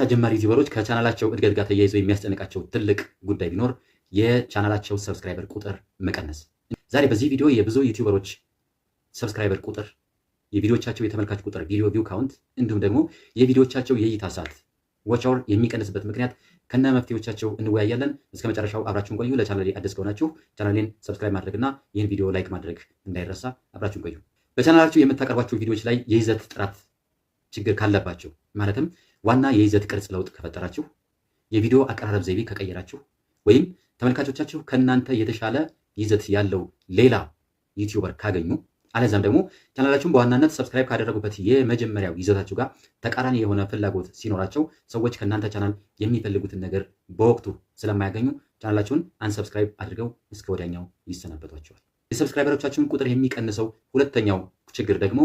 ጀማሪ ዩቲዩበሮች ከቻናላቸው እድገት ጋር ተያይዘው የሚያስጨንቃቸው ትልቅ ጉዳይ ቢኖር የቻናላቸው ሰብስክራይበር ቁጥር መቀነስ። ዛሬ በዚህ ቪዲዮ የብዙ ዩቲዩበሮች ሰብስክራይበር ቁጥር፣ የቪዲዮቻቸው የተመልካች ቁጥር ቪዲዮ ቪው ካውንት፣ እንዲሁም ደግሞ የቪዲዮቻቸው የእይታ ሰዓት ዋች አወር የሚቀንስበት ምክንያት ከነ መፍትሄዎቻቸው እንወያያለን። እስከ መጨረሻው አብራችሁን ቆዩ። ለቻናሌ አዲስ ከሆናችሁ ቻናሌን ሰብስክራይብ ማድረግና ይህን ቪዲዮ ላይክ ማድረግ እንዳይረሳ። አብራችሁን ቆዩ። በቻናላችሁ የምታቀርቧቸው ቪዲዮዎች ላይ የይዘት ጥራት ችግር ካለባቸው፣ ማለትም ዋና የይዘት ቅርጽ ለውጥ ከፈጠራችሁ፣ የቪዲዮ አቀራረብ ዘይቤ ከቀየራችሁ፣ ወይም ተመልካቾቻችሁ ከእናንተ የተሻለ ይዘት ያለው ሌላ ዩቲዩበር ካገኙ፣ አለዛም ደግሞ ቻናላችሁን በዋናነት ሰብስክራይብ ካደረጉበት የመጀመሪያው ይዘታችሁ ጋር ተቃራኒ የሆነ ፍላጎት ሲኖራቸው፣ ሰዎች ከእናንተ ቻናል የሚፈልጉትን ነገር በወቅቱ ስለማያገኙ ቻናላችሁን አንሰብስክራይብ አድርገው እስከ ወዲያኛው ይሰናበቷቸዋል። የሰብስክራይበሮቻችሁን ቁጥር የሚቀንሰው ሁለተኛው ችግር ደግሞ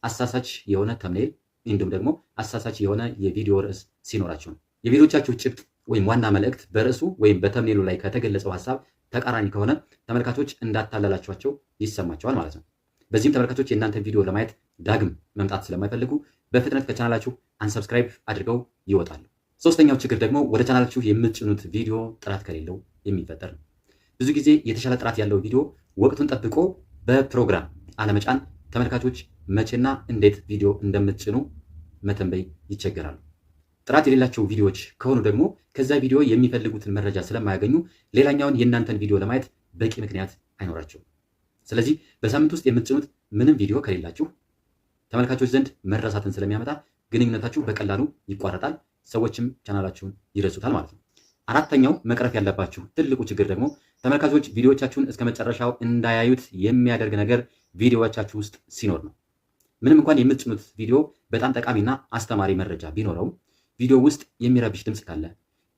አሳሳች የሆነ ተምኔል እንዲሁም ደግሞ አሳሳች የሆነ የቪዲዮ ርዕስ ሲኖራችሁ ነው። የቪዲዮቻችሁ ጭብጥ ወይም ዋና መልእክት በርዕሱ ወይም በተምኔሉ ላይ ከተገለጸው ሀሳብ ተቃራኒ ከሆነ ተመልካቾች እንዳታለላችኋቸው ይሰማቸዋል ማለት ነው። በዚህም ተመልካቾች የእናንተን ቪዲዮ ለማየት ዳግም መምጣት ስለማይፈልጉ በፍጥነት ከቻናላችሁ አንሰብስክራይብ አድርገው ይወጣሉ። ሶስተኛው ችግር ደግሞ ወደ ቻናላችሁ የምትጭኑት ቪዲዮ ጥራት ከሌለው የሚፈጠር ነው። ብዙ ጊዜ የተሻለ ጥራት ያለው ቪዲዮ ወቅቱን ጠብቆ በፕሮግራም አለመጫን ተመልካቾች መቼና እንዴት ቪዲዮ እንደምትጭኑ መተንበይ ይቸገራሉ። ጥራት የሌላቸው ቪዲዮዎች ከሆኑ ደግሞ ከዛ ቪዲዮ የሚፈልጉትን መረጃ ስለማያገኙ ሌላኛውን የእናንተን ቪዲዮ ለማየት በቂ ምክንያት አይኖራቸውም። ስለዚህ በሳምንት ውስጥ የምትጭኑት ምንም ቪዲዮ ከሌላችሁ ተመልካቾች ዘንድ መረሳትን ስለሚያመጣ ግንኙነታችሁ በቀላሉ ይቋረጣል፣ ሰዎችም ቻናላችሁን ይረሱታል ማለት ነው። አራተኛው መቅረፍ ያለባችሁ ትልቁ ችግር ደግሞ ተመልካቾች ቪዲዮዎቻችሁን እስከ መጨረሻው እንዳያዩት የሚያደርግ ነገር ቪዲዮዎቻችሁ ውስጥ ሲኖር ነው። ምንም እንኳን የምትጭኑት ቪዲዮ በጣም ጠቃሚና አስተማሪ መረጃ ቢኖረውም ቪዲዮ ውስጥ የሚረብሽ ድምፅ ካለ፣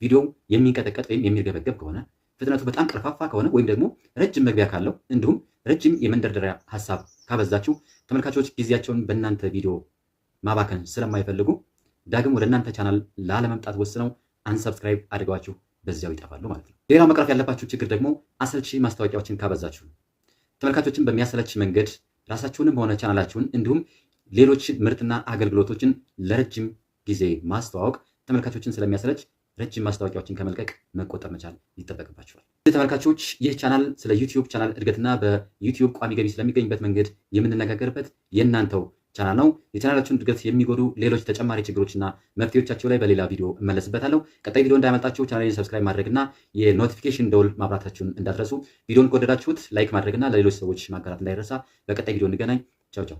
ቪዲዮ የሚንቀጠቀጥ ወይም የሚርገበገብ ከሆነ፣ ፍጥነቱ በጣም ቀርፋፋ ከሆነ ወይም ደግሞ ረጅም መግቢያ ካለው እንዲሁም ረጅም የመንደርደሪያ ሀሳብ ካበዛችሁ ተመልካቾች ጊዜያቸውን በእናንተ ቪዲዮ ማባከን ስለማይፈልጉ ዳግም ወደ እናንተ ቻናል ላለመምጣት ወስነው አንሰብስክራይብ አድርገዋችሁ በዚያው ይጠፋሉ ማለት ነው። ሌላው መቅረፍ ያለባችሁ ችግር ደግሞ አሰልቺ ማስታወቂያዎችን ካበዛችሁ፣ ተመልካቾችን በሚያሰለች መንገድ ራሳችሁንም ሆነ ቻናላችሁን እንዲሁም ሌሎች ምርትና አገልግሎቶችን ለረጅም ጊዜ ማስተዋወቅ ተመልካቾችን ስለሚያሰለች ረጅም ማስታወቂያዎችን ከመልቀቅ መቆጠብ መቻል ይጠበቅባቸዋል። ተመልካቾች ይህ ቻናል ስለ ዩቲዩብ ቻናል እድገትና በዩቲዩብ ቋሚ ገቢ ስለሚገኝበት መንገድ የምንነጋገርበት የእናንተው ቻናል ነው። የቻናላችሁን እድገት የሚጎዱ ሌሎች ተጨማሪ ችግሮችና መፍትሄዎቻቸው ላይ በሌላ ቪዲዮ እመለስበታለሁ። ቀጣይ ቪዲዮ እንዳያመልጣችሁ ቻናሌን ሰብስክራይብ ማድረግና የኖቲፊኬሽን ደውል ማብራታችሁን እንዳትረሱ። ቪዲዮን ከወደዳችሁት ላይክ ማድረግና ለሌሎች ሰዎች ማጋራት እንዳይረሳ። በቀጣይ ቪዲዮ እንገናኝ። ቻው ቻው።